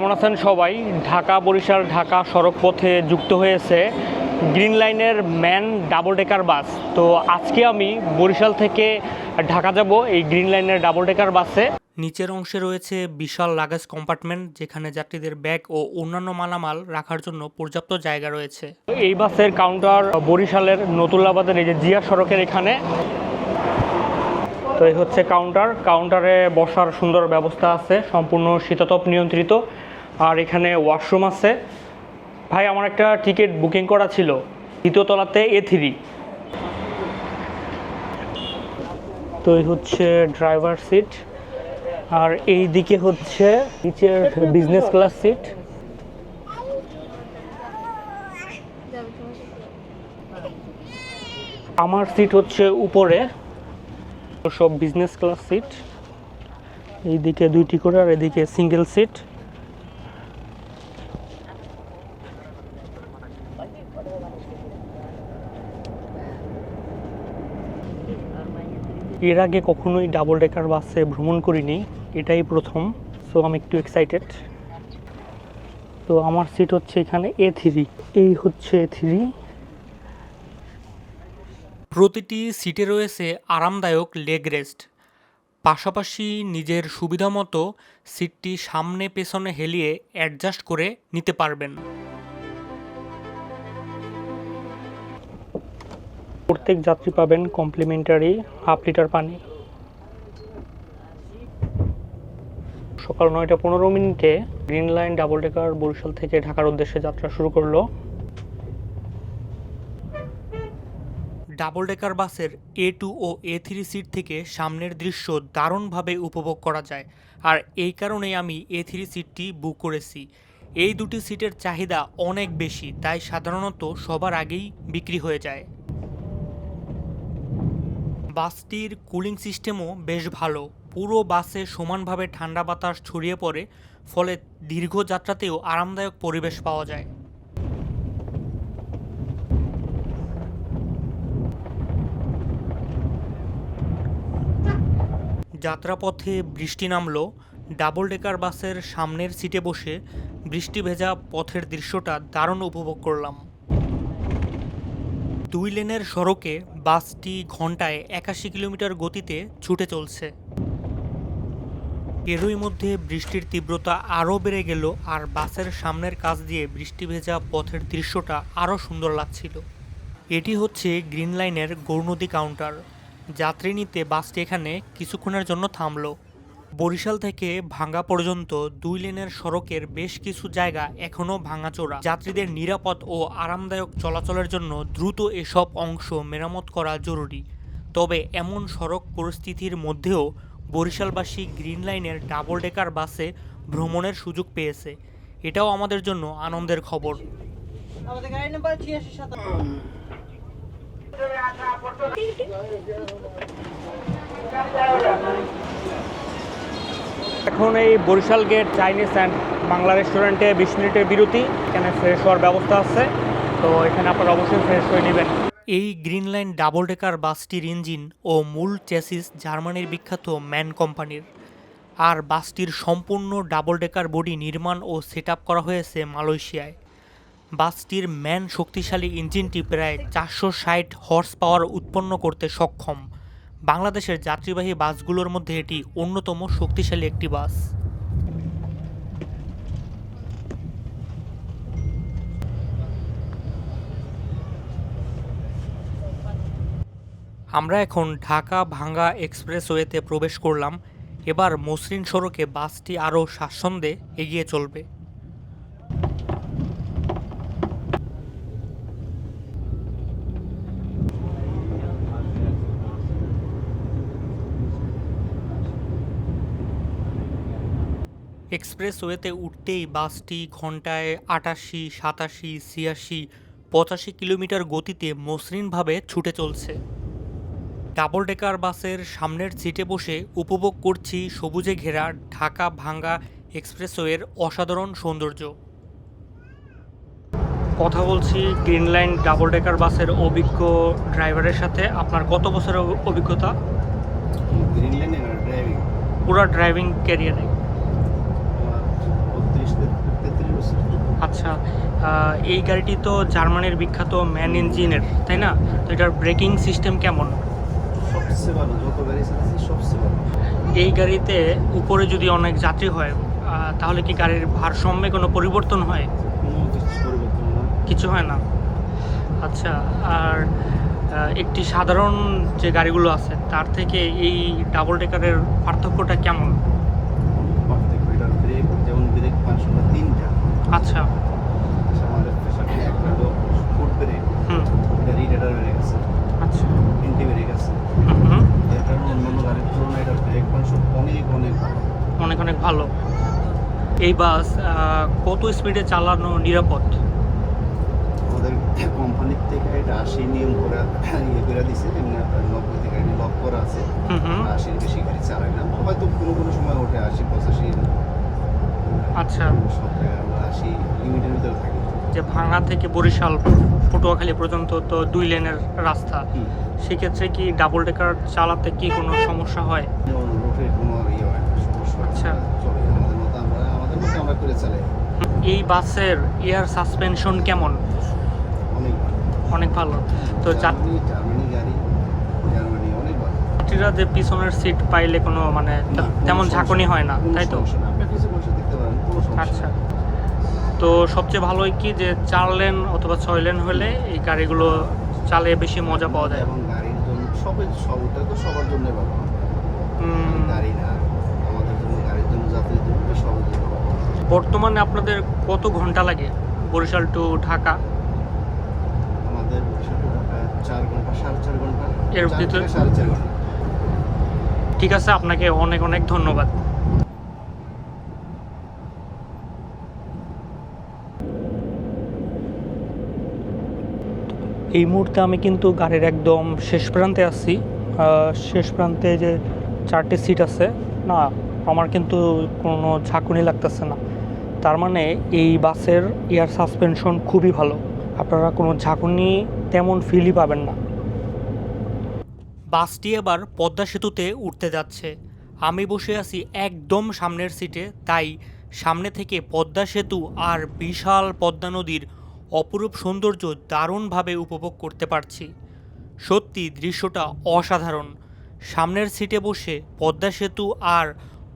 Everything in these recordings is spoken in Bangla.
কেমন আছেন সবাই? ঢাকা বরিশাল ঢাকা সড়ক পথে যুক্ত হয়েছে গ্রিন লাইনের ম্যান ডাবল ডেকার বাস। তো আজকে আমি বরিশাল থেকে ঢাকা যাব এই গ্রিন লাইনের ডাবল ডেকার বাসে। নিচের অংশে রয়েছে বিশাল লাগেজ কম্পার্টমেন্ট, যেখানে যাত্রীদের ব্যাগ ও অন্যান্য মালামাল রাখার জন্য পর্যাপ্ত জায়গা রয়েছে। এই বাসের কাউন্টার বরিশালের নতুল্লাবাদের এই যে জিয়া সড়কের এখানে। তো এই হচ্ছে কাউন্টারে বসার সুন্দর ব্যবস্থা আছে, সম্পূর্ণ শীতাতপ নিয়ন্ত্রিত। আর এখানে ওয়াশরুম আছে। ভাই, আমার একটা টিকিট বুকিং করা ছিল দ্বিতীয় তলাতে A3। তো এই হচ্ছে ড্রাইভার সিট, আর এই দিকে হচ্ছে নিচের বিজনেস ক্লাস সিট। আমার সিট হচ্ছে উপরে, সব বিজনেস ক্লাস সিট। এইদিকে দুইটি করে আর এদিকে সিঙ্গেল সিট। এর আগে কখনোই ডাবল ডেকার বাসে ভ্রমণ করিনি, এটাই প্রথম। সো আমি একটু এক্সাইটেড। তো আমার সিট হচ্ছে এখানে A3। এই হচ্ছে A3। প্রতিটি সিটে রয়েছে আরামদায়ক লেগ রেস্ট, পাশাপাশি নিজের সুবিধা মতো সিটটি সামনে পেছনে হেলিয়ে অ্যাডজাস্ট করে নিতে পারবেন। প্রত্যেক যাত্রী পাবেন কমপ্লিমেন্টারি হাফ লিটার পানি। সকাল 9:15 green line double decker Barishal থেকে ঢাকার উদ্দেশ্যে যাত্রা শুরু করলো। ডাবল ডেকার বাসের A2 ও A3 সিট থেকে সামনের দৃশ্য দারুণভাবে উপভোগ করা যায়, আর এই কারণেই আমি A3 সিটটি বুক করেছি। এই দুটি সিটের চাহিদা অনেক বেশি, তাই সাধারণত সবার আগেই বিক্রি হয়ে যায়। বাসটির কুলিং সিস্টেমও বেশ ভালো, পুরো বাসে সমানভাবে ঠান্ডা বাতাস ছড়িয়ে পড়ে, ফলে দীর্ঘ যাত্রাতেও আরামদায়ক পরিবেশ পাওয়া যায়। যাত্রাপথে বৃষ্টি নামলো। ডাবল ডেকার বাসের সামনের সিটে বসে বৃষ্টি ভেজা পথের দৃশ্যটা দারুণ উপভোগ করলাম। 2 লেনের সড়কে বাসটি ঘন্টায় 81 কিলোমিটার গতিতে ছুটে চলছে। এরই মধ্যে বৃষ্টির তীব্রতা আরও বেড়ে গেল, আর বাসের সামনের কাছ দিয়ে বৃষ্টি ভেজা পথের দৃশ্যটা আরও সুন্দর লাগছিল। এটি হচ্ছে গ্রিন লাইনের গৌরনদী কাউন্টার। যাত্রী নিতে বাসটি এখানে কিছুক্ষণের জন্য থামলো। বরিশাল থেকে ভাঙ্গা পর্যন্ত 2 লেনের সড়কের বেশ কিছু জায়গা এখনও ভাঙাচোরা। যাত্রীদের নিরাপদ ও আরামদায়ক চলাচলের জন্য দ্রুত এসব অংশ মেরামত করা জরুরি। তবে এমন সড়ক পরিস্থিতির মধ্যেও বরিশালবাসী গ্রিন লাইনের ডাবল ডেকার বাসে ভ্রমণের সুযোগ পেয়েছে, এটাও আমাদের জন্য আনন্দের খবর। এখন এই Barishal gate Chinese and Bangla রেস্টুরেন্টে 20 মিনিটের বিরতি। এখানে ফ্রেশ হওয়ার ব্যবস্থা আছে, তো এখানে আপনারা অবশ্যই ফ্রেশ হয়ে নেবেন। এই গ্রিন লাইন ডাবল ডেকার বাসটির ইঞ্জিন ও মূল চ্যাসিস জার্মানির বিখ্যাত ম্যান কোম্পানির, আর বাসটির সম্পূর্ণ ডাবল ডেকার বডি নির্মাণ ও সেট আপ করা হয়েছে মালয়েশিয়ায়। বাসটির ম্যান শক্তিশালী ইঞ্জিনটি প্রায় 460 হর্স পাওয়ার উৎপন্ন করতে সক্ষম। বাংলাদেশের যাত্রীবাহী বাসগুলোর মধ্যে এটি অন্যতম শক্তিশালী একটি বাস। আমরা এখন ঢাকা ভাঙ্গা এক্সপ্রেসওয়েতে প্রবেশ করলাম। এবার মসৃণ সড়কে বাসটি আরও স্বাচ্ছন্দ্যে এগিয়ে চলবে। এক্সপ্রেসওয়েতে উঠতেই বাসটি ঘন্টায় 88, 87, 86, 85 কিলোমিটার গতিতে মসৃণভাবে ছুটে চলছে। ডাবল ডেকার বাসের সামনের সিটে বসে উপভোগ করছি সবুজে ঘেরা ঢাকা ভাঙ্গা এক্সপ্রেসওয়ের অসাধারণ সৌন্দর্য। কথা বলছি গ্রিন লাইন ডাবল ডেকার বাসের অভিজ্ঞ ড্রাইভারের সাথে। আপনার কত বছরের অভিজ্ঞতা? গ্রিন লাইনে ড্রাইভিং পুরো ড্রাইভিং ক্যারিয়ারে? 32 দিন। আচ্ছা, এই গাড়িটি তো জার্মানির বিখ্যাত ম্যান ইঞ্জিনের, তাই না? তো এটার ব্রেকিং সিস্টেম কেমন? সবচেয়ে ভালো, যত গাড়ি চালাচ্ছি সবচেয়ে ভালো। এই গাড়িতে উপরে যদি অনেক যাত্রী হয় তাহলে কি গাড়ির ভারসাম্যে কোনো পরিবর্তন হয়? কোনো কিছু পরিবর্তন না। কিছু হয় না। আচ্ছা, আর একটি সাধারণ যে গাড়িগুলো আছে তার থেকে এই ডাবল ডেকারের পার্থক্যটা কেমন? পার্থক্য এটার ব্রেক, যেমন ব্রেক ফাংশনটা তিনটা। আচ্ছা। আমাদের পেশাটি একটা হলো ফুট ব্রেক, হুম। এটা রিডার ব্রেক আছে, আচ্ছা। এন্টি ব্রেক আছে। হুম। এটা অন্যান্য গাড়ির তুলনায় এটার ব্রেক ফাংশন অনেক অনেক ভালো। অনেক অনেক ভালো। এই বাস কত স্পিডে চালানো নিরাপদ? আমাদের কোম্পানির থেকে এটা 80 নিয়ম করে করে দিছে, এমনি আপনার 90 থেকে এটা লক করা আছে। হুম। 80-র বেশি গাড়ি চালায় না, হয়তো কোনো কোনো সময় ওঠে 80-85। আচ্ছা। সব জায়গায় আমরা 80 লিমিটের ভিতরে থাকি। যে ভাঙা থেকে বরিশাল পটুয়াখালী পর্যন্ত তো 2 লেনের রাস্তা, সেক্ষেত্রে কি ডাবল ডেকার চালাতে কি কোনো সমস্যা হয়? রোডের কোনো ইয়ে হয় না, সমস্যা হয় না। আচ্ছা। চলে আমাদের মতো আমরা করে চালাই। এই বাসের এয়ার সাসপেনশন কেমন? অনেক ভালো। অনেক ভালো। তো জার্মানি গাড়ি, জার্মানি অনেক ভালো। যাত্রীরা যে পিছনের সিট পাইলে কোনো মানে না, তেমন কোনো ঝাঁকুনি সমস্যা হয় না, কোনো তাই তো? সমস্যা না। আপনি পিছে বসে দেখতে পারেন, কোনো সমস্যা আচ্ছা। নেই। তো সবচেয়ে ভালো হয় কি যে 4 লেন অথবা 6 লেন হলে এই গাড়িগুলো চালিয়ে বেশি মজা পাওয়া যায়। এবং গাড়ির জন্য সবটা তো সবার জন্য ভালো। হুম। গাড়ি না, আমাদের জন্য, গাড়ির জন্য, যাত্রীর জন্য, সবার জন্য ভালো। বর্তমানে আপনাদের কত ঘন্টা লাগে বরিশাল টু ঢাকা? আমাদের বরিশাল টু ঢাকা 4 ঘন্টা, 4.5 ঘন্টা, এর 4 ভিতরে? থেকে 4.5 ঘন্টা। ঠিক আছে, আপনাকে অনেক অনেক ধন্যবাদ। এই মুহূর্তে আমি কিন্তু গাড়ির একদম শেষ প্রান্তে আছি। শেষ প্রান্তে যে 4টে সিট আছে না, আমার কিন্তু কোনো ঝাঁকুনি লাগতেছে না। তার মানে এই বাসের এয়ার সাসপেনশন খুবই ভালো, আপনারা কোনো ঝাঁকুনি তেমন ফিলই পাবেন না। বাসটি এবার পদ্মা সেতুতে উঠতে যাচ্ছে। আমি বসে আছি একদম সামনের সিটে, তাই সামনে থেকে পদ্মা সেতু আর বিশাল পদ্মা নদীর অপরূপ সৌন্দর্য দারুণভাবে উপভোগ করতে পারছি। সত্যি দৃশ্যটা অসাধারণ। সামনের সিটে বসে পদ্মা সেতু আর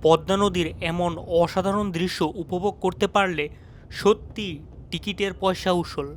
পদ্মা নদীর এমন অসাধারণ দৃশ্য উপভোগ করতে পারলে সত্যি টিকিটের পয়সা উসুল।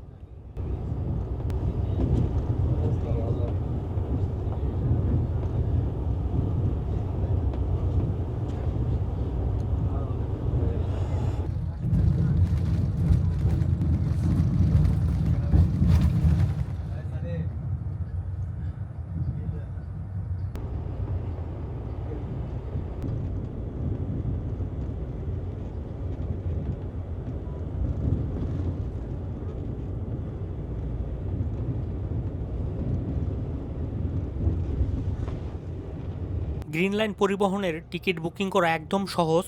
গ্রিন লাইন পরিবহনের টিকিট বুকিং করা একদম সহজ।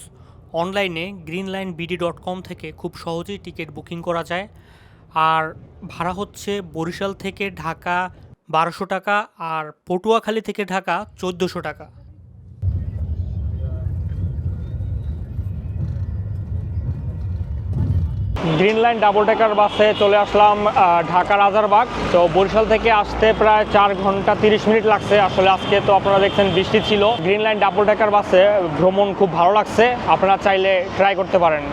অনলাইনে greenlinebd.com থেকে খুব সহজেই টিকিট বুকিং করা যায়। আর ভাড়া হচ্ছে বরিশাল থেকে ঢাকা 1200 টাকা আর পটুয়াখালী থেকে ঢাকা 1400 টাকা। গ্রিন লাইন ডাবল ডেকার বাসে চলে আসলাম ঢাকা রাজারবাগ। তো বরিশাল থেকে আসতে প্রায় 4 ঘন্টা 30 মিনিট লাগছে। আসলে আজকে তো আপনারা দেখছেন বৃষ্টি ছিল। গ্রিন লাইন ডাবল ডেকার বাসে ভ্রমণ খুব ভালো লাগছে, আপনারা চাইলে ট্রাই করতে পারেন।